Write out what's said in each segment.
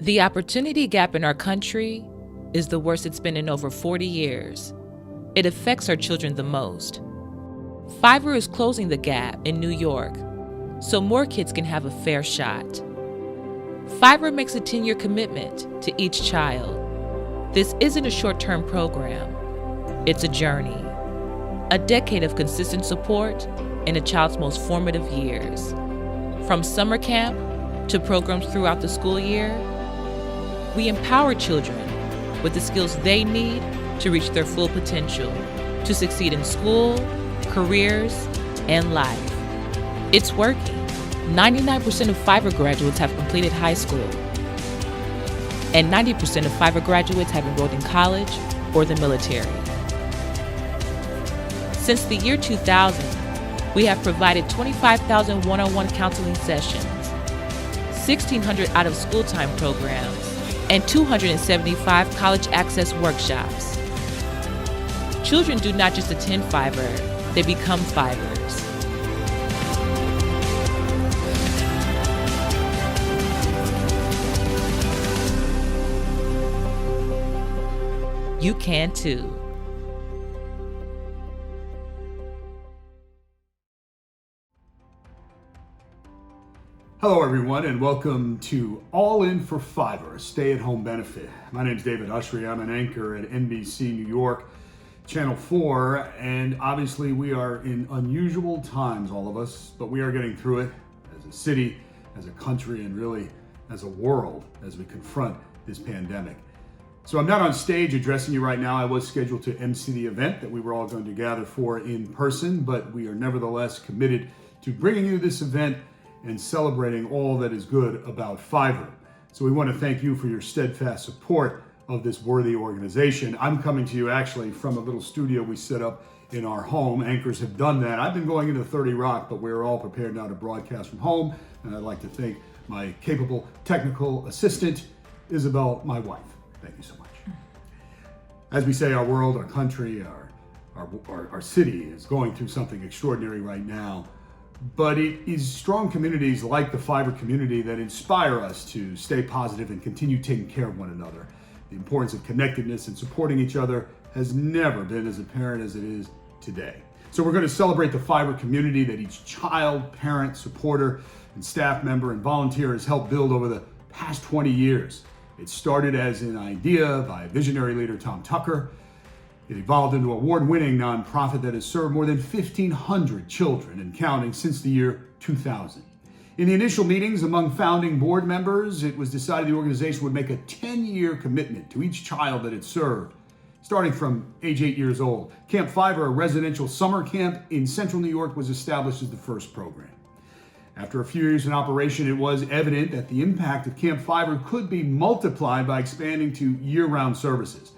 The opportunity gap in our country is the worst it's been in over 40 years. It affects our children the most. Fiverr is closing the gap in New York so more kids can have a fair shot. Fiverr makes a 10-year commitment to each child. This isn't a short-term program. It's a journey, a decade of consistent support in a child's most formative years. From summer camp to programs throughout the school year, we empower children with the skills they need to reach their full potential, to succeed in school, careers, and life. It's working. 99% of Fiverr graduates have completed high school, and 90% of Fiverr graduates have enrolled in college or the military. Since the year 2000, we have provided 25,000 one-on-one counseling sessions, 1,600 out-of-school time programs, and 275 college access workshops. Children do not just attend Fiverr, they become Fiverrs. You can too. Hello everyone and welcome to All In for Fiverr, a stay-at-home benefit. My name is David Ushery. I'm an anchor at NBC New York, Channel 4, and obviously we are in unusual times, all of us, but we are getting through it as a city, as a country, and really as a world as we confront this pandemic. So I'm not on stage addressing you right now. I was scheduled to MC the event that we were all going to gather for in person, but we are nevertheless committed to bringing you this event and celebrating all that is good about Fiverr. So we want to thank you for your steadfast support of this worthy organization. I'm coming to you actually from a little studio we set up in our home. Anchors have done that. I've been going into 30 Rock, but we're all prepared now to broadcast from home. And I'd like to thank my capable technical assistant, Isabel, my wife. Thank you so much. As we say, our world, our country, our city is going through something extraordinary right now. But it is strong communities like the Fiverr community that inspire us to stay positive and continue taking care of one another. The importance of connectedness and supporting each other has never been as apparent as it is today. So we're going to celebrate the Fiverr community that each child, parent, supporter, and staff member and volunteer has helped build over the past 20 years. It started as an idea by visionary leader Tom Tucker. It evolved into an award-winning nonprofit that has served more than 1,500 children and counting since the year 2000. In the initial meetings among founding board members, it was decided the organization would make a 10-year commitment to each child that it served, starting from age 8 years old. Camp Fiverr, a residential summer camp in central New York, was established as the first program. After a few years in operation, it was evident that the impact of Camp Fiverr could be multiplied by expanding to year-round services.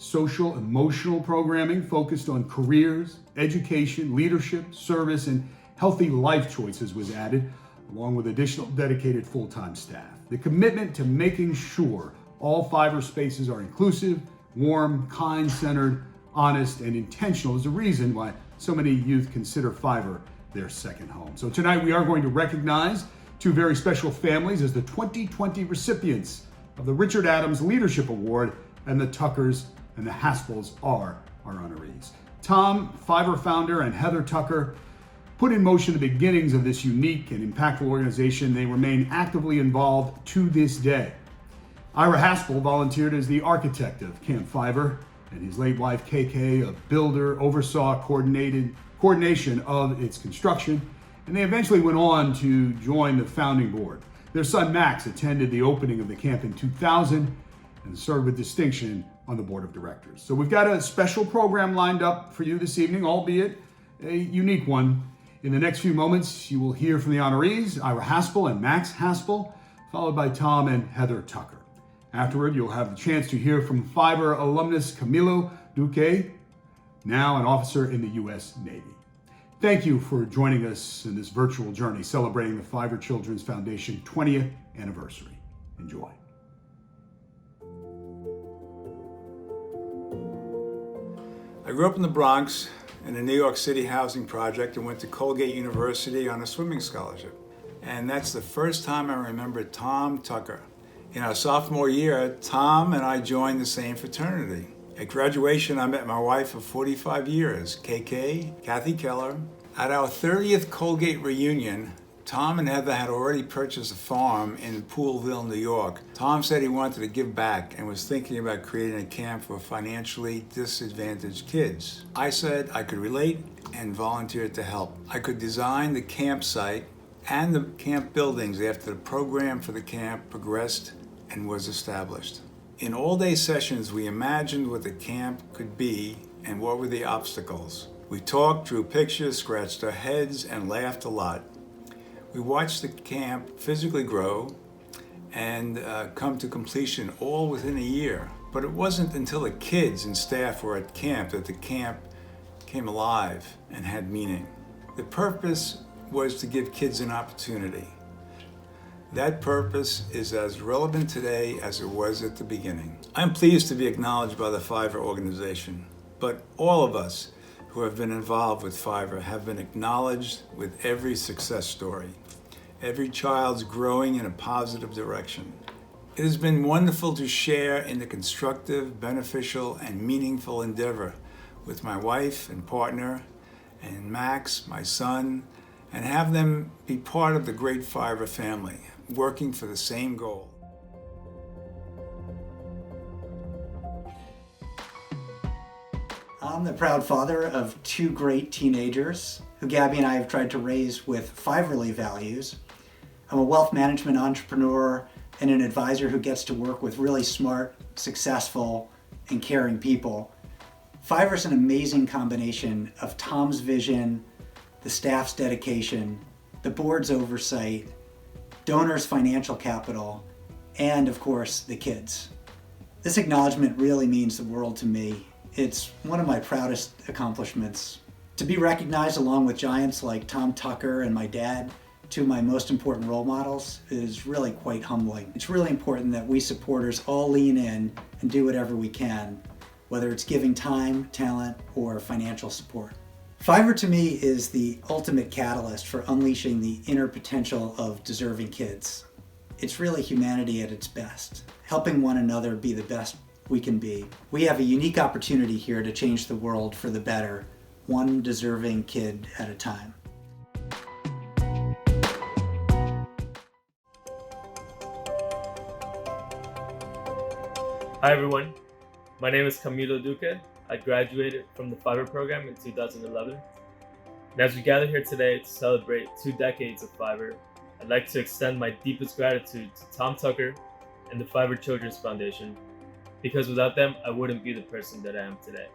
Social, emotional programming focused on careers, education, leadership, service, and healthy life choices was added, along with additional dedicated full-time staff. The commitment to making sure all Fiverr spaces are inclusive, warm, kind-centered, honest, and intentional is the reason why so many youth consider Fiverr their second home. So tonight we are going to recognize two very special families as the 2020 recipients of the Richard Adams Leadership Award, and the Tuckers and the Haspels are our honorees. Tom, Fiverr founder, and Heather Tucker put in motion the beginnings of this unique and impactful organization. They remain actively involved to this day. Ira Haspel volunteered as the architect of Camp Fiverr, and his late wife KK, a builder, oversaw coordination of its construction, and they eventually went on to join the founding board. Their son Max attended the opening of the camp in 2000 and served with distinction on the board of directors. So we've got a special program lined up for you this evening, albeit a unique one. In the next few moments, you will hear from the honorees, Ira Haspel and Max Haspel, followed by Tom and Heather Tucker. Afterward, you'll have the chance to hear from Fiverr alumnus Camilo Duque, now an officer in the U.S. Navy. Thank you for joining us in this virtual journey celebrating the Fiverr Children's Foundation 20th anniversary. Enjoy. I grew up in the Bronx in a New York City housing project and went to Colgate University on a swimming scholarship. And that's the first time I remember Tom Tucker In our sophomore year, Tom and I joined the same fraternity. At graduation, I met my wife of 45 years, KK, Kathy Keller. At our 30th Colgate reunion, Tom and Heather had already purchased a farm in Poolville, New York. Tom said he wanted to give back and was thinking about creating a camp for financially disadvantaged kids. I said I could relate and volunteered to help. I could design the campsite and the camp buildings after the program for the camp progressed and was established. In all-day sessions, we imagined what the camp could be and what were the obstacles. We talked, drew pictures, scratched our heads, and laughed a lot. We watched the camp physically grow and come to completion all within a year. But it wasn't until the kids and staff were at camp that the camp came alive and had meaning. The purpose was to give kids an opportunity. That purpose is as relevant today as it was at the beginning. I'm pleased to be acknowledged by the Fiverr organization, but all of us who have been involved with Fiverr have been acknowledged with every success story. Every child's growing in a positive direction. It has been wonderful to share in the constructive, beneficial, and meaningful endeavor with my wife and partner, and Max, my son, and have them be part of the great Fiverr family, working for the same goal. I'm the proud father of two great teenagers who Gabby and I have tried to raise with Fiverrly values. I'm a wealth management entrepreneur and an advisor who gets to work with really smart, successful, and caring people. Fiverr's an amazing combination of Tom's vision, the staff's dedication, the board's oversight, donors' financial capital, and of course, the kids. This acknowledgement really means the world to me. It's one of my proudest accomplishments. To be recognized along with giants like Tom Tucker and my dad, two of my most important role models, is really quite humbling. It's really important that we supporters all lean in and do whatever we can, whether it's giving time, talent, or financial support. Fiverr to me is the ultimate catalyst for unleashing the inner potential of deserving kids. It's really humanity at its best, helping one another be the best we can be. We have a unique opportunity here to change the world for the better, one deserving kid at a time. Hi everyone, my name is Camilo Duque. I graduated from the Fiverr program in 2011. And as we gather here today to celebrate 2 decades of Fiverr, I'd like to extend my deepest gratitude to Tom Tucker and the Fiverr Children's Foundation, because without them, I wouldn't be the person that I am today.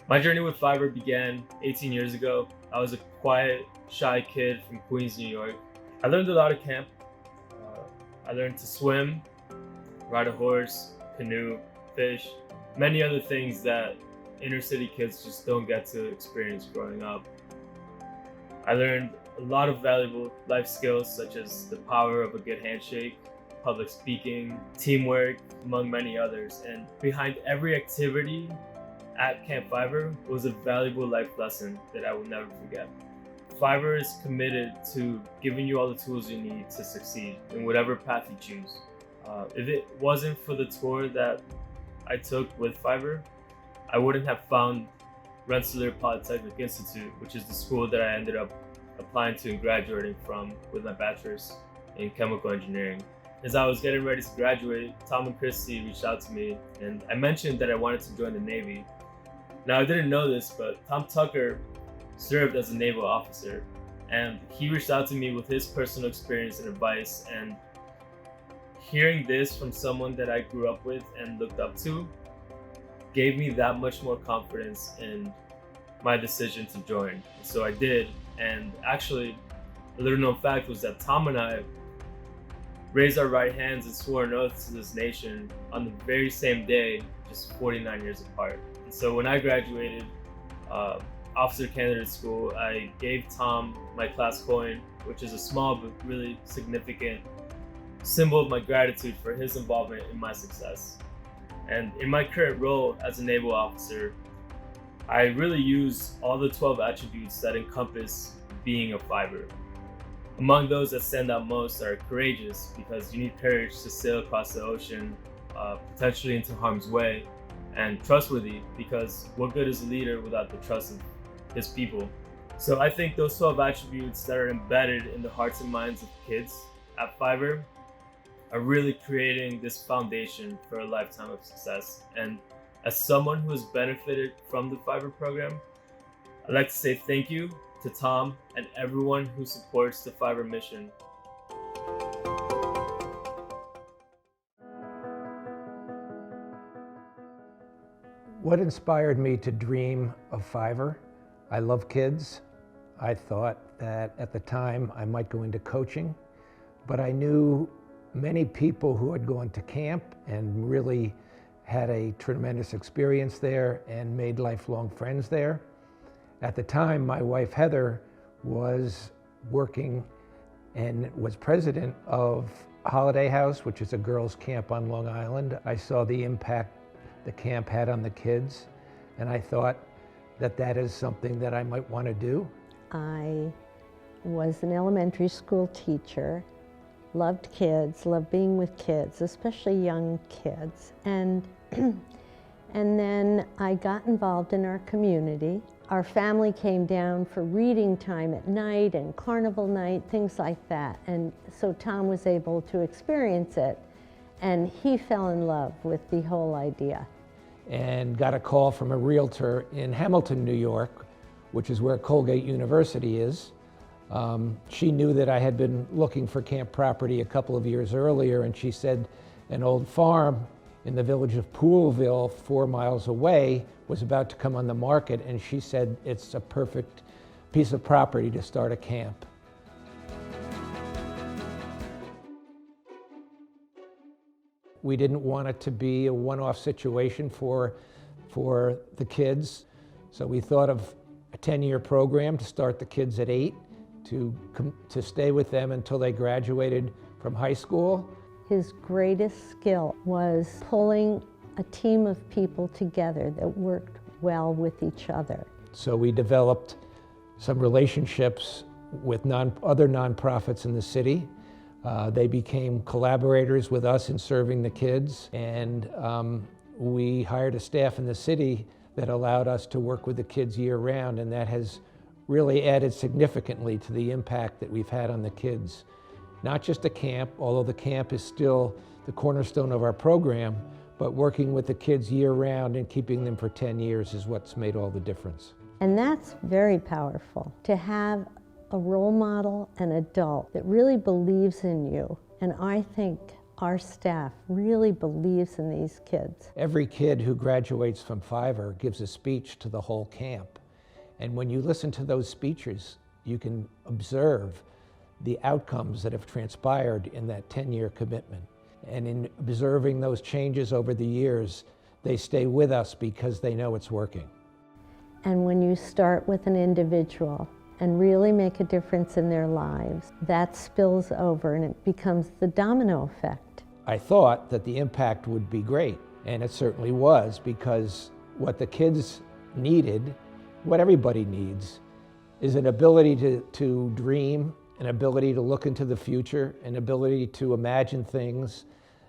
My journey with Fiverr began 18 years ago. I was a quiet, shy kid from Queens, New York. I learned a lot at camp. I learned to swim, ride a horse, canoe, fish, many other things that inner city kids just don't get to experience growing up. I learned a lot of valuable life skills such as the power of a good handshake, public speaking, teamwork, among many others. And behind every activity at Camp Fiverr was a valuable life lesson that I will never forget. Fiverr is committed to giving you all the tools you need to succeed in whatever path you choose. If it wasn't for the tour that I took with Fiverr, I wouldn't have found Rensselaer Polytechnic Institute, which is the school that I ended up applying to and graduating from with my bachelor's in chemical engineering. As I was getting ready to graduate, Tom and Christy reached out to me and I mentioned that I wanted to join the Navy. Now I didn't know this, but Tom Tucker served as a naval officer and he reached out to me with his personal experience and advice, and hearing this from someone that I grew up with and looked up to gave me that much more confidence in my decision to join. So I did, and actually a little known fact was that Tom and I raised our right hands and swore an oath to this nation on the very same day, just 49 years apart. And so when I graduated officer candidate school, I gave Tom my class coin, which is a small but really significant symbol of my gratitude for his involvement in my success. And in my current role as a naval officer, I really use all the 12 attributes that encompass being a Fiverr. Among those that stand out most are courageous, because you need courage to sail across the ocean, potentially into harm's way, and trustworthy, because what good is a leader without the trust of his people? So I think those 12 attributes that are embedded in the hearts and minds of kids at Fiverr are really creating this foundation for a lifetime of success. And as someone who has benefited from the Fiverr program, I'd like to say thank you to Tom and everyone who supports the Fiverr mission. What inspired me to dream of Fiverr? I love kids. I thought that at the time I might go into coaching, but I knew many people who had gone to camp and really had a tremendous experience there and made lifelong friends there. At the time, my wife Heather was working and was president of Holiday House, which is a girls' camp on Long Island. I saw the impact the camp had on the kids, and I thought that that is something that I might want to do. I was an elementary school teacher, loved kids, loved being with kids, especially young kids. And then I got involved in our community. Our family came down for reading time at night and carnival night, things like that. And so Tom was able to experience it, and he fell in love with the whole idea. And got a call from a realtor in Hamilton, New York, which is where Colgate University is. She knew that I had been looking for camp property a couple of years earlier, and she said an old farm in the village of Poolville, 4 miles away, was about to come on the market, and she said it's a perfect piece of property to start a camp. We didn't want it to be a one-off situation for the kids, so we thought of a 10-year program to start the kids at 8, to stay with them until they graduated from high school. His greatest skill was pulling a team of people together that worked well with each other. So we developed some relationships with other nonprofits in the city. They became collaborators with us in serving the kids, and we hired a staff in the city that allowed us to work with the kids year-round, and that has really added significantly to the impact that we've had on the kids. Not just a camp, although the camp is still the cornerstone of our program, but working with the kids year-round and keeping them for 10 years is what's made all the difference. And that's very powerful, to have a role model, an adult that really believes in you. And I think our staff really believes in these kids. Every kid who graduates from Fiverr gives a speech to the whole camp. And when you listen to those speeches, you can observe the outcomes that have transpired in that 10-year commitment. And in observing those changes over the years, they stay with us because they know it's working. And when you start with an individual and really make a difference in their lives, that spills over and it becomes the domino effect. I thought that the impact would be great, and it certainly was, because what the kids needed, what everybody needs, is an ability to dream, an ability to look into the future, an ability to imagine things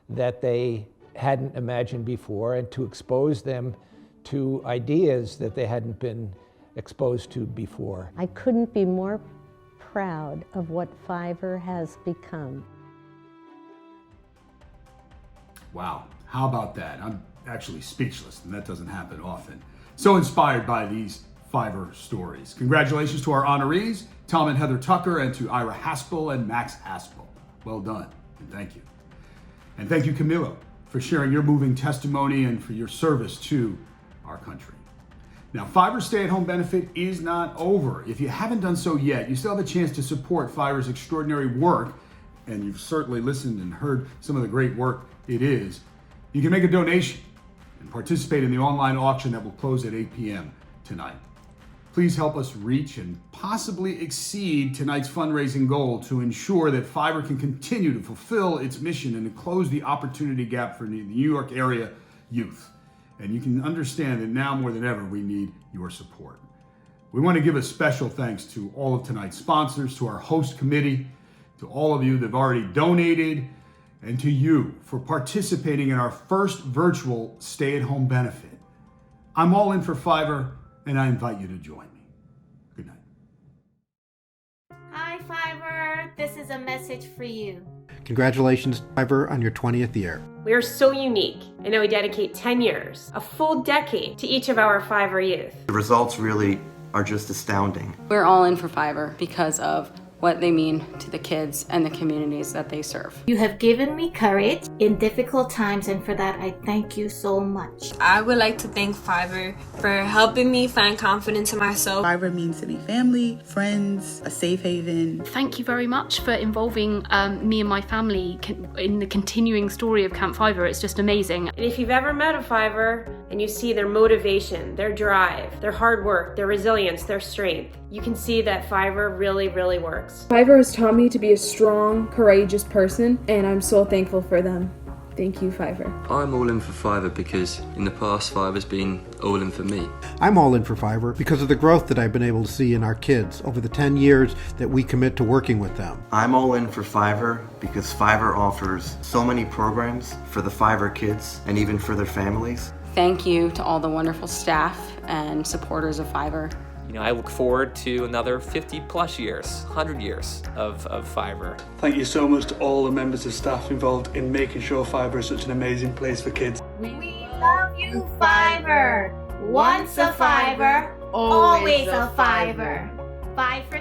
that they hadn't imagined before, and to expose them to ideas that they hadn't been exposed to before. I couldn't be more proud of what Fiverr has become. Wow, how about that? I'm actually speechless, and that doesn't happen often. So inspired by these Fiverr stories. Congratulations to our honorees, Tom and Heather Tucker, and to Ira Haspel and Max Haspel. Well done, and thank you. And thank you, Camilo, for sharing your moving testimony and for your service to our country. Now, Fiverr's stay-at-home benefit is not over. If you haven't done so yet, you still have a chance to support Fiverr's extraordinary work, and you've certainly listened and heard some of the great work it is. You can make a donation and participate in the online auction that will close at 8 p.m. tonight. Please help us reach and possibly exceed tonight's fundraising goal to ensure that Fiverr can continue to fulfill its mission and to close the opportunity gap for the New York area youth. And you can understand that now more than ever, we need your support. We want to give a special thanks to all of tonight's sponsors, to our host committee, to all of you that have already donated, and to you for participating in our first virtual stay-at-home benefit. I'm all in for Fiverr, and I invite you to join me. Good night. Hi Fiverr, this is a message for you. Congratulations, Fiverr, on your 20th year. We are so unique. I know we dedicate 10 years, a full decade, to each of our Fiverr youth. The results really are just astounding. We're all in for Fiverr because of what they mean to the kids and the communities that they serve. You have given me courage in difficult times, and for that I thank you so much. I would like to thank Fiverr for helping me find confidence in myself. Fiverr means to me family, friends, a safe haven. Thank you very much for involving me and my family in the continuing story of Camp Fiverr. It's just amazing. And if you've ever met a Fiverr and you see their motivation, their drive, their hard work, their resilience, their strength, you can see that Fiverr really, really works. Fiverr has taught me to be a strong, courageous person, and I'm so thankful for them. Thank you, Fiverr. I'm all in for Fiverr because in the past, Fiverr's been all in for me. I'm all in for Fiverr because of the growth that I've been able to see in our kids over the 10 years that we commit to working with them. I'm all in for Fiverr because Fiverr offers so many programs for the Fiverr kids and even for their families. Thank you to all the wonderful staff and supporters of Fiverr. I look forward to another 50 plus years, 100 years of Fiverr. Thank you so much to all the members of staff involved in making sure Fiverr is such an amazing place for kids. We love you, Fiverr. Once a Fiverr, always a Fiverr. Bye for